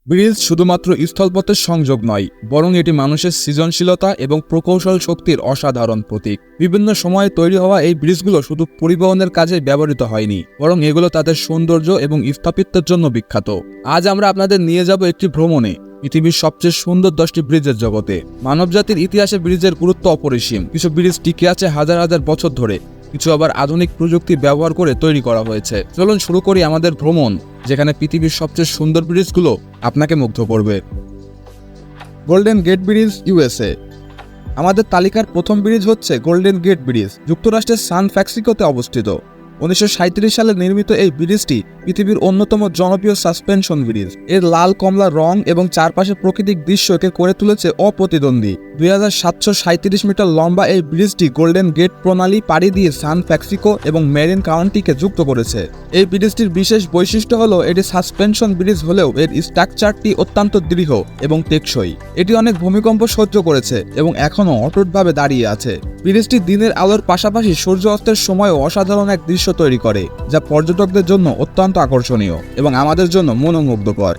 Bridge শুধুমাত্র স্থলপথের সংযোগ নয়, বরং এটি মানুষের সৃজনশীলতা এবং প্রকৌশল শক্তির অসাধারণ প্রতীক। বিভিন্ন সময়ে তৈরি হওয়া এই ব্রিজগুলো শুধু পরিবহনের কাজে ব্যবহৃত হয়নি, বরং এগুলো তাদের সৌন্দর্য এবং স্থাপত্যের জন্য বিখ্যাত। আজ আমরা আপনাদের নিয়ে যাব একটি ভ্রমণে, পৃথিবীর সবচেয়ে সুন্দর 10টি ব্রিজের জগতে। মানবজাতির ইতিহাসে ব্রিজের গুরুত্ব অপরিসীম। কিছু ব্রিজ টিকে আছে হাজার হাজার বছর ধরে, কিছু আবার আধুনিক প্রযুক্তি ব্যবহার করে তৈরি করা হয়েছে। চলুন শুরু করি আমাদের ভ্রমণ, যেখানে পৃথিবীর সবচেয়ে সুন্দর ব্রিজগুলো আপনাকে মুগ্ধ করবে। Golden Gate Bridge, USA. আমাদের তালিকার প্রথম ব্রিজ হচ্ছে গোল্ডেন গেট ব্রিজ, যুক্তরাষ্ট্রের সান ফ্রান্সিসকোতে অবস্থিত। 1937 সালে নির্মিত এই ব্রিজটি পৃথিবীর অন্যতম জনপ্রিয় সাসপেনশন ব্রিজ। এর লাল কমলা রং এবং চারপাশে প্রাকৃতিক দৃশ্য একে করে তুলেছে অপ্রতিদ্বন্দ্বী। 2737 মিটার লম্বা এই ব্রিজটি গোল্ডেন গেট প্রণালী পাড়ি দিয়ে সান ফ্রান্সিসকো এবং মেরিন কাউন্টিকে যুক্ত করেছে। এই ব্রিজটির বিশেষ বৈশিষ্ট্য হলো এটি সাসপেনশন ব্রিজ হলেও এর স্ট্রাকচারটি অত্যন্ত দৃঢ় এবং টেকসই। এটি অনেক ভূমিকম্প সহ্য করেছে এবং এখনও অটুটভাবে দাঁড়িয়ে আছে। ব্রিজটি দিনের আলোর পাশাপাশি সূর্য অস্তের সময়ও অসাধারণ এক দৃশ্য তৈরি করে, যা পর্যটকদের জন্য অত্যন্ত আকর্ষণীয় এবং আমাদের জন্য মনোমুগ্ধকর।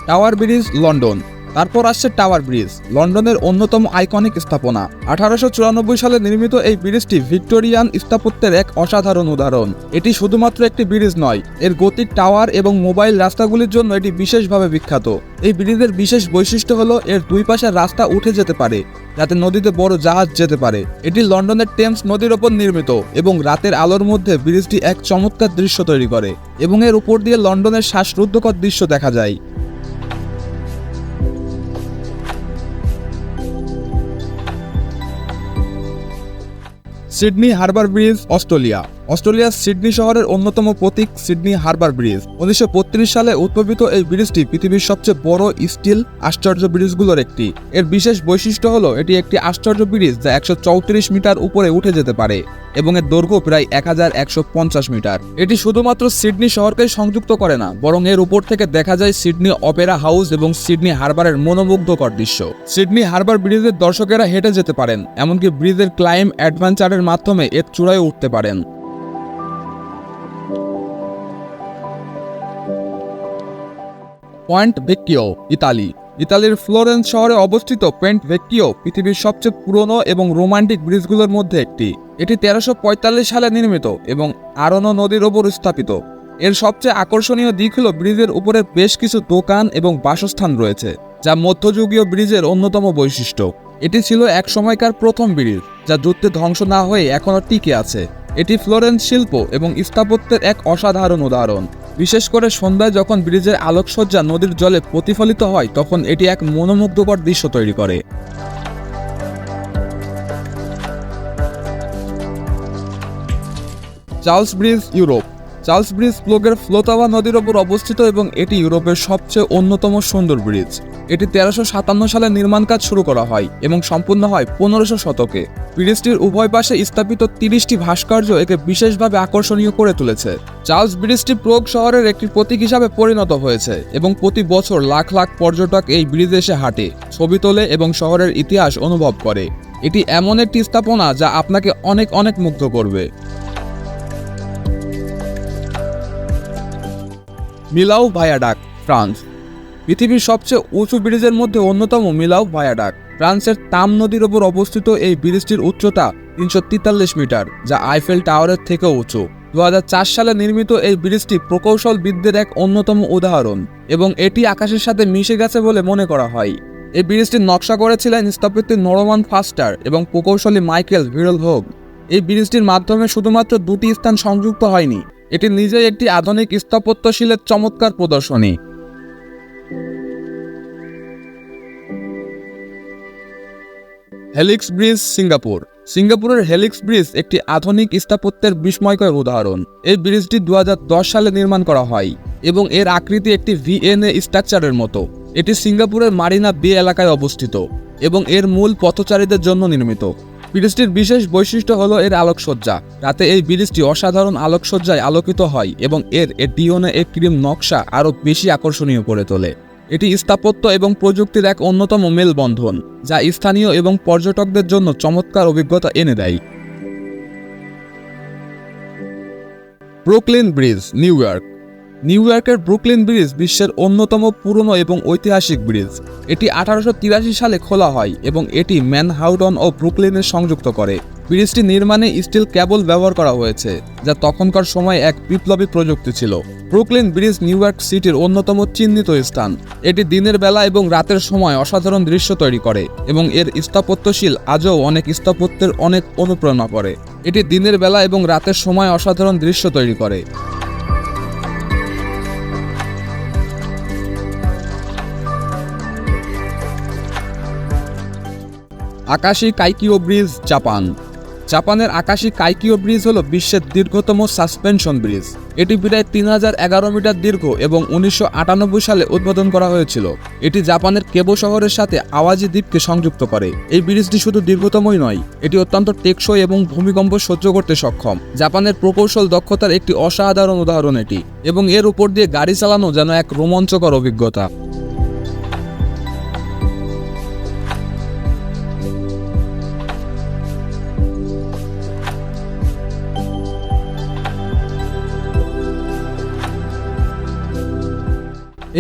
Tower bridge, London. তারপর আসছে টাওয়ার ব্রিজ, লন্ডনের অন্যতম আইকনিক স্থাপনা। 1894 সালে নির্মিত এই ব্রিজটি ভিক্টোরিয়ান স্থাপত্যের এক অসাধারণ উদাহরণ। এটি শুধুমাত্র একটি ব্রিজ নয়, এর গতিক টাওয়ার এবং মোবাইল রাস্তাগুলির জন্য এটি বিশেষভাবে বিখ্যাত। এই ব্রিজের বিশেষ বৈশিষ্ট্য হলো এর দুই পাশের রাস্তা উঠে যেতে পারে, যাতে নদীতে বড় জাহাজ যেতে পারে। এটি লন্ডনের টেমস নদীর ওপর নির্মিত এবং রাতের আলোর মধ্যে ব্রিজটি এক চমৎকার দৃশ্য তৈরি করে এবং এর উপর দিয়ে লন্ডনের শ্বাসরুদ্ধকর দৃশ্য দেখা যায়। Sydney Harbour bridge, Australia. অস্ট্রেলিয়ার সিডনি শহরের অন্যতম প্রতীক সিডনি হারবার ব্রিজ। 1935 সালে উদ্ভাবিত এই ব্রিজটি পৃথিবীর সবচেয়ে বড় স্টিল আশ্চর্য ব্রিজগুলোর একটি। এর বিশেষ বৈশিষ্ট্য হলো এটি একটি আশ্চর্য ব্রিজ যা 134 মিটার উপরে উঠে যেতে পারে এবং এর দৈর্ঘ্য প্রায় 1150 মিটার। এটি শুধুমাত্র সিডনি শহরকে সংযুক্ত করে না, বরং এর উপর থেকে দেখা যায় সিডনি অপেরা হাউস এবং সিডনি হারবারের মনোমুগ্ধকর দৃশ্য। সিডনি হারবার ব্রিজের দর্শকেরা হেঁটে যেতে পারেন, এমনকি ব্রিজের ক্লাইম অ্যাডভেঞ্চারের মাধ্যমে এর চূড়ায় উঠতে পারেন। Point ভেক্কিও, Italy. ইতালির ফ্লোরেন্স শহরে অবস্থিত পয়েন্ট ভেক্কিও পৃথিবীর সবচেয়ে পুরনো এবং রোমান্টিক ব্রিজগুলোর মধ্যে একটি। এটি 1345 সালে নির্মিত এবং আরনো নদীর ওপর স্থাপিত। এর সবচেয়ে আকর্ষণীয় দিক হলো ব্রিজের উপরে বেশ কিছু দোকান এবং বাসস্থান রয়েছে, যা মধ্যযুগীয় ব্রিজের অন্যতম বৈশিষ্ট্য। এটি ছিল এক সময়কার প্রথম ব্রিজ, যা যুদ্ধে ধ্বংস না হয়ে এখনও টিকে আছে। এটি ফ্লোরেন্স শিল্প এবং স্থাপত্যের এক অসাধারণ উদাহরণ। বিশেষ করে সন্ধ্যায় যখন ব্রিজের আলোকসজ্জা নদীর জলে প্রতিফলিত হয়, তখন এটি এক মনোমুগ্ধকর দৃশ্য তৈরি করে। Charles bridge, Europe. Charles bridge প্লোগের ফ্লোতাওয়া নদীর ওপর অবস্থিত এবং এটি ইউরোপের সবচেয়ে অন্যতম সুন্দর ব্রিজ। এটি 1357 সালে নির্মাণ কাজ শুরু করা হয় এবং সম্পূর্ণ হয় 1500 শতকে। ব্রিজটির উভয় পাশে স্থাপিত 30টি ভাস্কর্য একে বিশেষভাবে আকর্ষণীয় করে তুলেছে। চার্লস ব্রিজটি প্রাগ শহরের একটি প্রতীক হিসাবে পরিণত হয়েছে এবং প্রতি বছর লাখ লাখ পর্যটক এই ব্রিজে এসে হাঁটে, ছবি তোলে এবং শহরের ইতিহাস অনুভব করে। এটি এমন একটি স্থাপনা যা আপনাকে অনেক অনেক মুগ্ধ করবে। মিলাউ ভায়াডাক, ফ্রান্স। পৃথিবীর সবচেয়ে উঁচু ব্রিজের মধ্যে অন্যতম মিলাউ ভায়াডাক। ফ্রান্সের তাম নদীর ওপর অবস্থিত এই ব্রিজটির উচ্চতা 343 মিটার, যা আইফেল টাওয়ারের থেকেও উঁচু। 2004 সালে নির্মিত এই ব্রিজটি প্রকৌশলবিদদের এক অন্যতম উদাহরণ এবং এটি আকাশের সাথে মিশে গেছে বলে মনে করা হয়। এই ব্রিজটির নকশা করেছিলেন স্থপতি নরমান ফাস্টার এবং প্রকৌশলী মাইকেল ভিরলভোগ। এই ব্রিজটির মাধ্যমে শুধুমাত্র দুটি স্থান সংযুক্ত হয়নি, এটি নিজেই একটি আধুনিক স্থাপত্যশীলের চমৎকার প্রদর্শনী। Helix bridge, Singapore. সিঙ্গাপুরের হেলিক্স ব্রিজ একটি আধুনিক স্থাপত্যের বিস্ময়কর উদাহরণ। এই ব্রিজটি 2010 সালে নির্মাণ করা হয় এবং এর আকৃতি একটি ভিএনএ স্ট্রাকচারের মতো। এটি সিঙ্গাপুরের মারিনা বে এলাকায় অবস্থিত এবং এর মূল পথচারীদের জন্য নির্মিত। ব্রিজটির বিশেষ বৈশিষ্ট্য হলো এর আলোকসজ্জা। রাতে এই ব্রিজটি অসাধারণ আলোকসজ্জায় আলোকিত হয় এবং এর ডিওনে ক্রিম নকশা আরও বেশি আকর্ষণীয় করে তোলে। এটি স্থাপত্য এবং প্রযুক্তির এক অন্যতম মেলবন্ধন, যা স্থানীয় এবং পর্যটকদের জন্য চমৎকার অভিজ্ঞতা এনে দেয়। Brooklyn bridge, new York. New ইয়র্কের ব্রুকলিন ব্রিজ বিশ্বের অন্যতম পুরনো এবং ঐতিহাসিক ব্রিজ। এটি 1883 সালে খোলা হয় এবং এটি ম্যানহাটন ও ব্রুকলিনের সংযুক্ত করে। ব্রিজটি নির্মাণে স্টিল কেবল ব্যবহার করা হয়েছে, যা তখনকার সময় এক বিপ্লবী প্রযুক্তি ছিল। ব্রুকলিন ব্রিজ নিউ ইয়র্ক সিটির অন্যতম চিহ্নিত স্থান। এটি দিনের বেলা এবং রাতের সময় অসাধারণ দৃশ্য তৈরি করে এবং এর স্থাপত্যশীল আজও অনেক স্থাপত্যের অনেক অনুপ্রেরণা করে। এটি দিনের বেলা এবং রাতের সময় অসাধারণ দৃশ্য তৈরি করে। আকাশী কাইকিও ব্রিজ, জাপান। জাপানের আকাশী কাইকিও ব্রিজ হল বিশ্বের দীর্ঘতম সাসপেনশন ব্রিজ। এটি প্রায় 3011 মিটার দীর্ঘ এবং 1998 সালে উদ্বোধন করা হয়েছিল। এটি জাপানের কেবো শহরের সাথে আওয়াজি দ্বীপকে সংযুক্ত করে। এই ব্রিজটি শুধু দীর্ঘতমই নয়, এটি অত্যন্ত টেকসই এবং ভূমিকম্প সহ্য করতে সক্ষম। জাপানের প্রকৌশল দক্ষতার একটি অসাধারণ উদাহরণ এটি, এবং এর উপর দিয়ে গাড়ি চালানো যেন এক রোমাঞ্চকর অভিজ্ঞতা।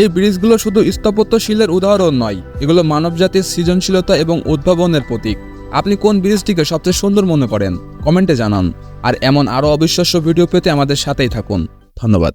এই ব্রিজগুলো শুধু স্থাপত্যশীলের উদাহরণ নয়, এগুলো মানবজাতির সৃজনশীলতা এবং উদ্ভাবনের প্রতীক। আপনি কোন ব্রিজটিকে সবচেয়ে সুন্দর মনে করেন? কমেন্টে জানান। আর এমন আরও অবিশ্বাস্য ভিডিও পেতে আমাদের সাথেই থাকুন। ধন্যবাদ।